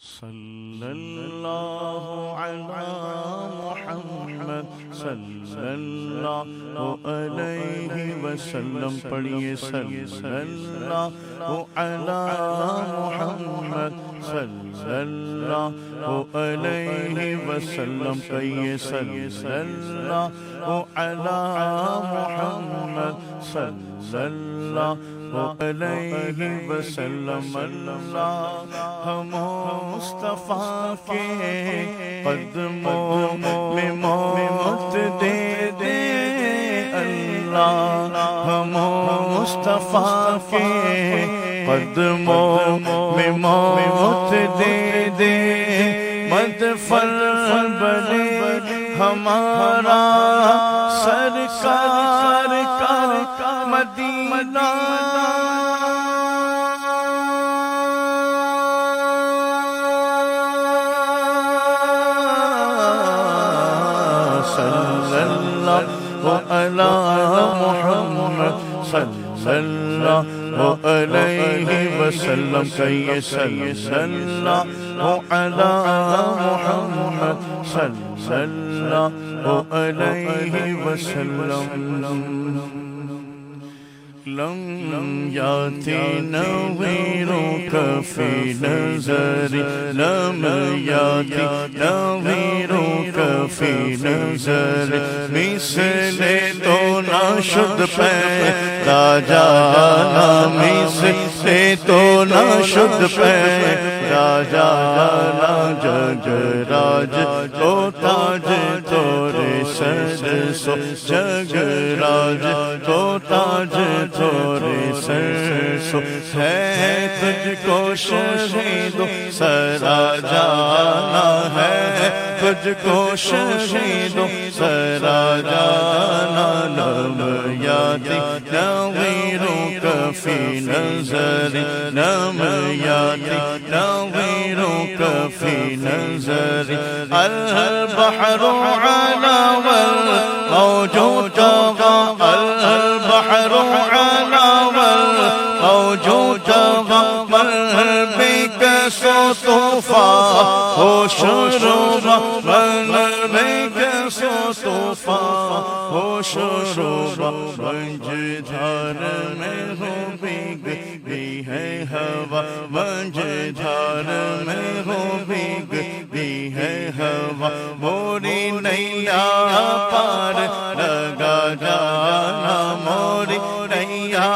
صلی اللہ علی محمد صلی اللہ علیہ وسلم پڑھیے صلی اللہ علی محمد صلی اللہ علیہ وسلم کہیے صلی اللہ علی محمد صلی اللہ علیہ وسلم اللہ مصطفیٰ کے قدموں میں موت دے دے اللہ مصطفیٰ کے قدموں میں موت دے دے مدفن بنے ہمارا سرکار کا مدینہ صلی اللہ علی محمد صلی اللہ علیہ وسلم کہیے صلی اللہ علی محمد صلی اللہ علیہ وسلم لم یاتی نویرک فی نظری لم یاتی نویرک فی نظری مثل تو نہ شد پیدا جانا مثل تو نہ شد پیدا جانا جگ راج تو تاج تورے سر سو جگ راج تو تاج تورے سر سو ہے تجھ کو شہید سرا جانا ہے تجھ کو شہید سرا جانا لم یاتی نویرک فی نظری لم یاتی نویرک فی نظری البحر علا والموج طغى البحر علا والموج طغى من بك طوفان ہو شروع من بك طوفان ہو شروع منجدھار میں ہو بھیگتی ہے ہوا منجدھار میں ہو بھیگتی ہے ہوا موری نیا پار لگا جانا موری نیا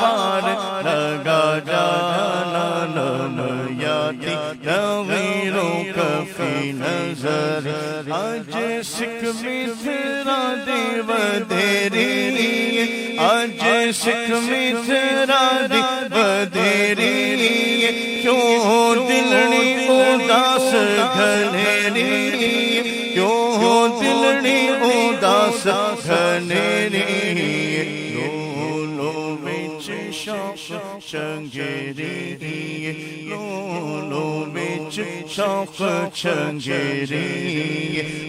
پار لگا جانا لم یاتی نویرک فی نظری آج سکھ متھرا دیو دیری آج سکھ متھرا دیو دیری کیوں دلڑی اداس گھنیری کیوں دلڑی اداس گھنیری لولو بچ شوق چنگیری لولو بچ شوق چنگیری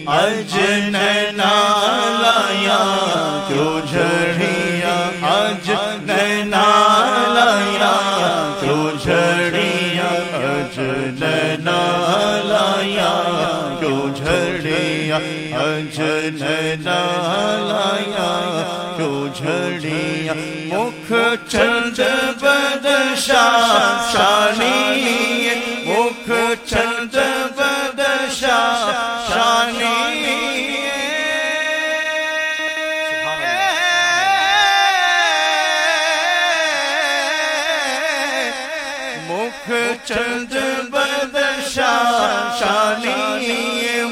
اج نینا لایا کیوں جھڑیا اج نینا لایا کیوں جھڑیا اج نینا لایا کیوں جھڑیا اج نینا لایا کیوں جھڑیا مکھ چند بدشاہ شانی مکھ چند بدشاہ شانی مکھ چند بدشاہ شانی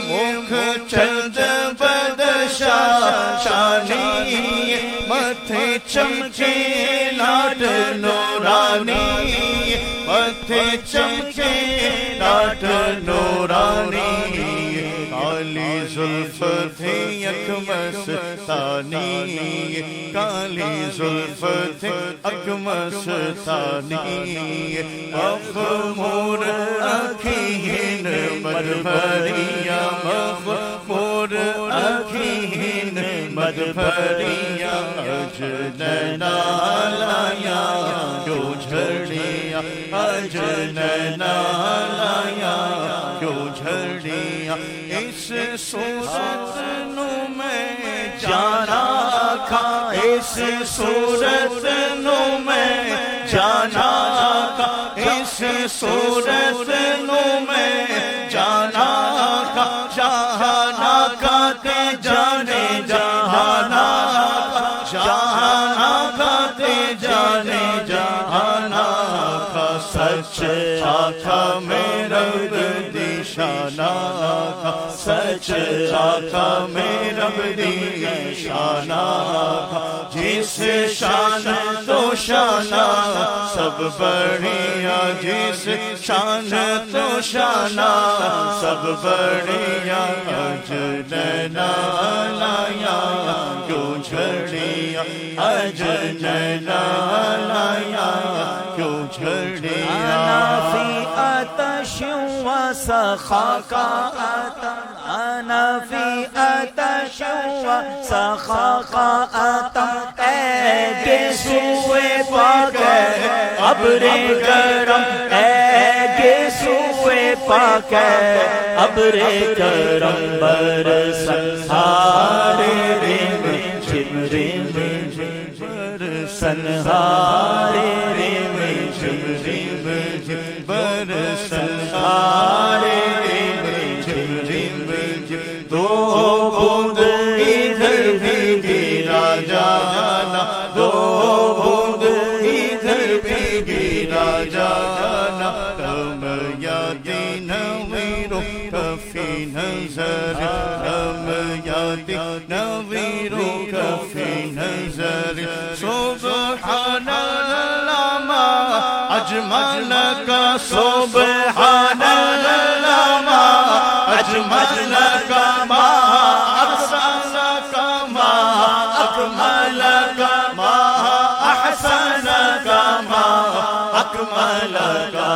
مکھ چند بدشاہ شانی متھے چمکے لاٹ نورانی متھے چمکے لاٹ نورانی کالی زلف تھی اک مستانی کالی زلف تھی اک مستانی مخمور اکھیں مد بھریا مخمور اکھیں مد بھریا اج نینا لایا کیوں جھڑیا اج نینا لایا اس صورت نو میں جانا کھا اس صورت نو میں جانا کھا اس صورت نو میں جانا کھا جہانا کا تے جانے جہانا جہانا کا تے جانے جہانا کا سچ آقا میرا دی شانہ کا سچ آقا میرا دی شانہ کا جس شان تو شانہ سب بڑھیا جس شان تو شانہ سب بڑھیا اجنینا لایا کیوں جھڑیا اجنینا لایا کیوں جھڑیا فی آتش و سخاء انا فی آتش و سخاء اے سوئے پاک ابر کرم اے سوئے پاک ابر کرم برسن ہارے ریم جھم ریم برسن ہارے ریم جھم ریم برسن ہارے ریم جھم ریم دو بوند ادھر بھی گرا جانا دو بوند ادھر بھی گرا جانا کم یادی نویرو کفی نظر کم یادی نویرو کفی نظر سبحان اللہ ما اجمل کا سبحان اللہ ما اجمل کا ما احسن کا ما اکمل کا ما احسن کا ما اکمل کا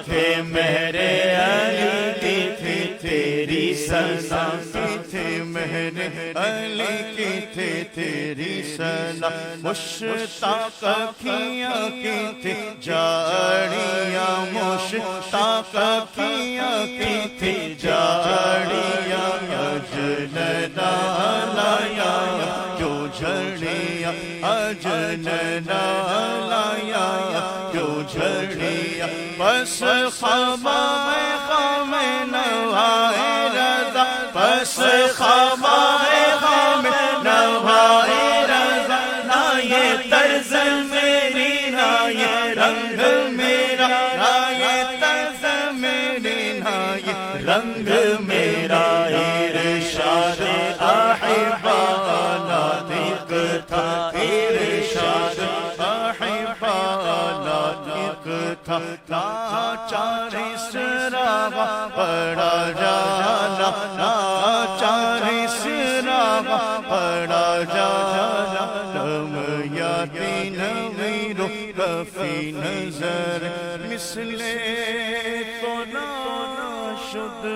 تھے میرے علی کی تھی تیری سنا کی تھی میرے علی کی تھی تیری سنا مشتاق کیا کی تھی جاڑیاں مشتاق کیا کی تھی جاڑیاں اجنینا لایا جو جھڑیا اجنینا لایا جو جھڑیا بس خمائے خم نوائے رضا بس خمائے خم نوائے رضا نہ یہ طرز میری نہ یہ رنگ میرا نہ یہ طرز میری نہ یہ رنگ میرا ارشاد احبانا دیکھ تھا ارشاد احبانا دیکھ تھا ناچار اسراغ پڑا جانا ناچار اسراغ پڑا جانا لم یادی نویرو کفی نظر مثل تو ناشد